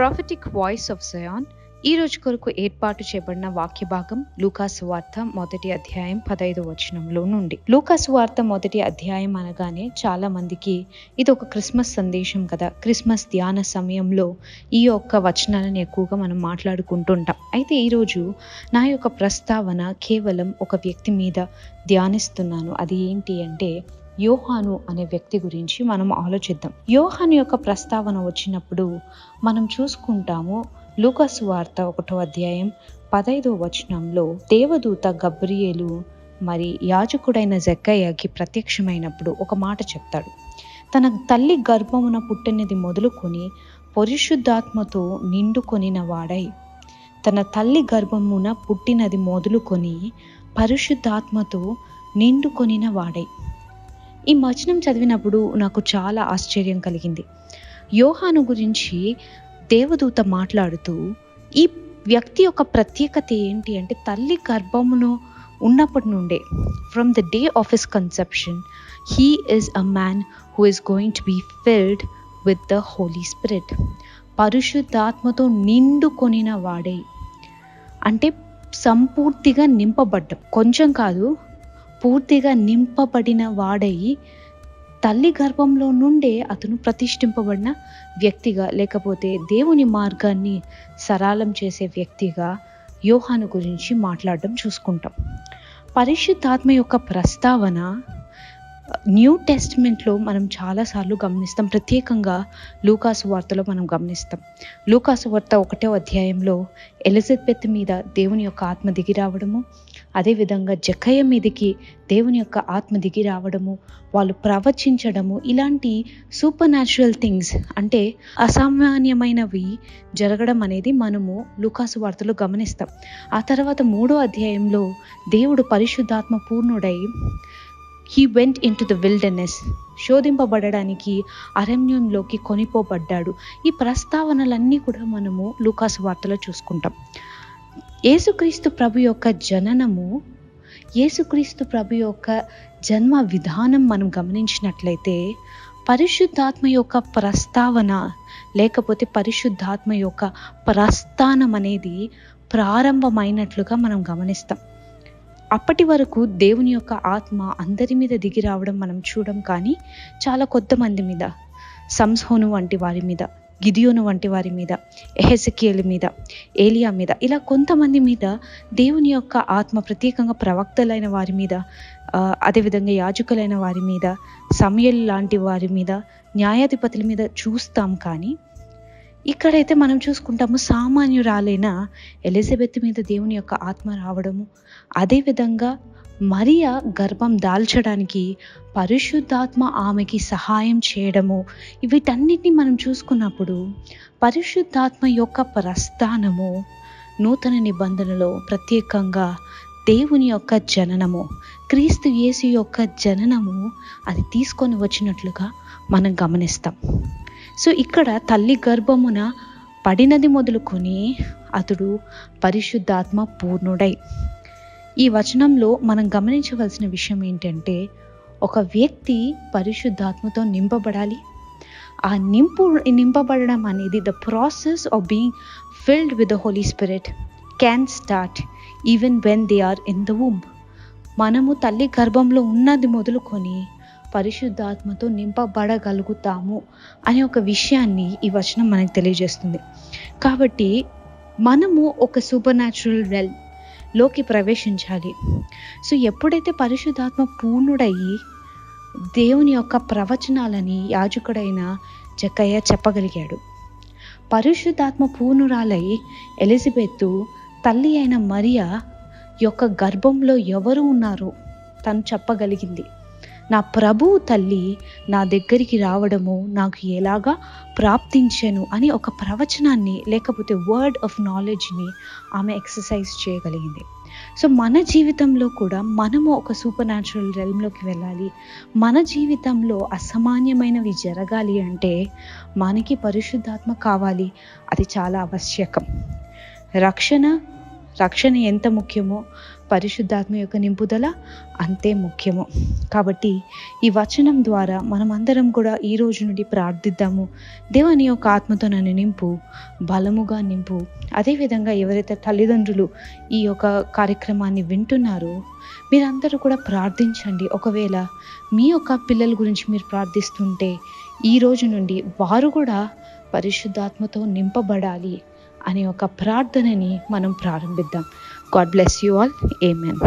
Prophetic voice of Zion ఈ రోజు కొరకు ఏర్పాటు చేయబడిన వాక్య భాగం లూకా సువార్త 1వ అధ్యాయం 15వ వచనంలో నుండి. లూకా సువార్త 1వ అధ్యాయం అనగానే చాలా మందికి ఇది ఒక క్రిస్మస్ సందేశం కదా. క్రిస్మస్ ధ్యాన సమయంలో ఈ యొక్క వచనాలను ఎక్కువగా మనం మాట్లాడుకుంటుంటాం. అయితే ఈరోజు నా యొక్క ప్రస్తావన కేవలం ఒక వ్యక్తి మీద ధ్యానిస్తున్నాను. అది ఏంటి అంటే యోహాను అనే వ్యక్తి గురించి మనం ఆలోచిద్దాం. యోహాను యొక్క ప్రస్తావన వచ్చినప్పుడు మనం చూసుకుంటాము, లూకా సువార్త 1వ అధ్యాయం 15వ వచనంలో దేవదూత గబ్రియేలు మరి యాజకుడైన జక్కయ్యకి ప్రత్యక్షమైనప్పుడు ఒక మాట చెప్తాడు. తన తల్లి గర్భమున పుట్టినది మొదలుకొని పరిశుద్ధాత్మతో నిండుకొనిన వాడై, తన తల్లి గర్భమున పుట్టినది మొదలుకొని పరిశుద్ధాత్మతో నిండుకొనిన వాడై. ఈ వచనం చదివినప్పుడు నాకు చాలా ఆశ్చర్యం కలిగింది. యోహాను గురించి దేవదూత మాట్లాడుతూ ఈ వ్యక్తి యొక్క ప్రత్యేకత ఏంటి అంటే తల్లి గర్భమును ఉన్నప్పటి నుండే, from the day of his conception, he is a man who is going to be filled with the holy spirit. పరిశుద్ధాత్మతో నిండుకొనిన వాడై అంటే సంపూర్తిగా నింపబడ్డం, కొంచెం కాదు, పూర్తిగా నింపబడిన వాడై తల్లి గర్భంలో నుండే అతను ప్రతిష్ఠింపబడిన వ్యక్తిగా, లేకపోతే దేవుని మార్గాన్ని సరళం చేసే వ్యక్తిగా యోహాను గురించి మాట్లాడడం చూసుకుంటాం. పరిశుద్ధాత్మ యొక్క ప్రస్తావన న్యూ టెస్ట్మెంట్లో మనం చాలాసార్లు గమనిస్తాం. ప్రత్యేకంగా లూకా సువార్తలో మనం గమనిస్తాం. లూకా సువార్త 1వ అధ్యాయంలో ఎలిజబెత్ మీద దేవుని యొక్క ఆత్మ దిగి రావడము, అదేవిధంగా జక్కయ్య మీదకి దేవుని యొక్క ఆత్మ దిగి రావడము, వాళ్ళు ప్రవచించడము, ఇలాంటి సూపర్ న్యాచురల్ థింగ్స్ అంటే అసామాన్యమైనవి జరగడం అనేది మనము లూకా సువార్తలో గమనిస్తాం. ఆ తర్వాత 3వ అధ్యాయంలో దేవుడు పరిశుద్ధాత్మ పూర్ణుడై he went into the wilderness, శోధింపబడడానికి అరణ్యంలోకి కొనిపోబడ్డాడు. ఈ ప్రస్తావనలన్నీ కూడా మనము లూకా సువార్తలో చూసుకుంటాం. యేసుక్రీస్తు ప్రభు యొక్క జననము, యేసుక్రీస్తు ప్రభు యొక్క జన్మ విధానం మనం గమనించినట్లయితే పరిశుద్ధాత్మ యొక్క ప్రస్తావన లేకపోతే పరిశుద్ధాత్మ యొక్క ప్రస్థానం అనేది ప్రారంభమైనట్లుగా మనం గమనిస్తాం. అప్పటి వరకు దేవుని యొక్క ఆత్మ అందరి మీద దిగి రావడం మనం చూడం, కానీ చాలా కొంతమంది మీద, సంసోను వంటి వారి మీద, గిదియోను వంటి వారి మీద, ఎహెజ్కేలు మీద, ఏలియా మీద, ఇలా కొంతమంది మీద దేవుని యొక్క ఆత్మ ప్రత్యేకంగా ప్రవక్తలైన వారి మీద, అదేవిధంగా యాజకులైన వారి మీద, సమయలు లాంటి వారి మీద, న్యాయాధిపతుల మీద చూస్తాం. కానీ ఇక్కడైతే మనం చూసుకుంటాము సామాన్యురాలైన ఎలిజబెత్ మీద దేవుని యొక్క ఆత్మ రావడము, అదేవిధంగా మరియా గర్భం దాల్చడానికి పరిశుద్ధాత్మ ఆమెకి సహాయం చేయడము, వీటన్నిటిని మనం చూసుకున్నప్పుడు పరిశుద్ధాత్మ యొక్క ప్రస్థానము నూతన నిబంధనలో ప్రత్యేకంగా దేవుని యొక్క జననము, క్రీస్తు యేసు యొక్క జననము అది తీసుకొని వచ్చినట్లుగా మనం గమనిస్తాం. సో ఇక్కడ తల్లి గర్భమున పడినది మొదలుకొని అతడు పరిశుద్ధాత్మ పూర్ణుడై. ఈ వచనంలో మనం గమనించవలసిన విషయం ఏంటంటే ఒక వ్యక్తి పరిశుద్ధాత్మతో నింపబడాలి. ఆ నింపబడడం అనేది the process of being filled with the holy spirit can start even when they are in the womb. మనము తల్లి గర్భంలో ఉన్నది మొదలుకొని పరిశుద్ధాత్మతో నింపబడగలుగుతాము అనే ఒక విషయాన్ని ఈ వచనం మనకు తెలియజేస్తుంది. కాబట్టి మనము ఒక సూపర్ న్యాచురల్ రెల్మ్ లోకి ప్రవేశించాలి. సో ఎప్పుడైతే పరిశుద్ధాత్మ పూర్ణుడయ్యి దేవుని యొక్క ప్రవచనాలని యాజకుడైన జక్కయ్య చెప్పగలిగాడు, పరిశుద్ధాత్మ పూర్ణురాలై ఎలిజబెత్ తల్లి అయిన మరియా యొక్క గర్భంలో ఎవరు ఉన్నారో తను చెప్పగలిగింది. నా ప్రభువు తల్లి నా దగ్గరికి రావడము నాకు ఎలాగా ప్రాప్తించెను అని ఒక ప్రవచనాన్ని లేకపోతే వర్డ్ ఆఫ్ నాలెడ్జ్ని ఆమె ఎక్సర్సైజ్ చేయగలిగింది. సో మన జీవితంలో కూడా మనము ఒక సూపర్ న్యాచురల్ రెల్మ్లోకి వెళ్ళాలి. మన జీవితంలో అసామాన్యమైనవి జరగాలి అంటే మనకి పరిశుద్ధాత్మ కావాలి. అది చాలా ఆవశ్యకం. రక్షణ ఎంత ముఖ్యమో పరిశుద్ధాత్మ యొక్క నింపుదల అంతే ముఖ్యము. కాబట్టి ఈ వచనం ద్వారా మనం అందరం కూడా ఈ రోజు నుండి ప్రార్థిద్దాము. దేవుని యొక్క ఆత్మతో నన్ను నింపు, బలముగా నింపు. అదేవిధంగా ఎవరైతే తల్లిదండ్రులు ఈ యొక్క కార్యక్రమాన్ని వింటున్నారో మీరందరూ కూడా ప్రార్థించండి. ఒకవేళ మీ యొక్క పిల్లల గురించి మీరు ప్రార్థిస్తుంటే ఈ రోజు నుండి వారు కూడా పరిశుద్ధాత్మతో నింపబడాలి అనే ఒక ప్రార్థనని మనం ప్రారంభిద్దాం. God bless you all. Amen.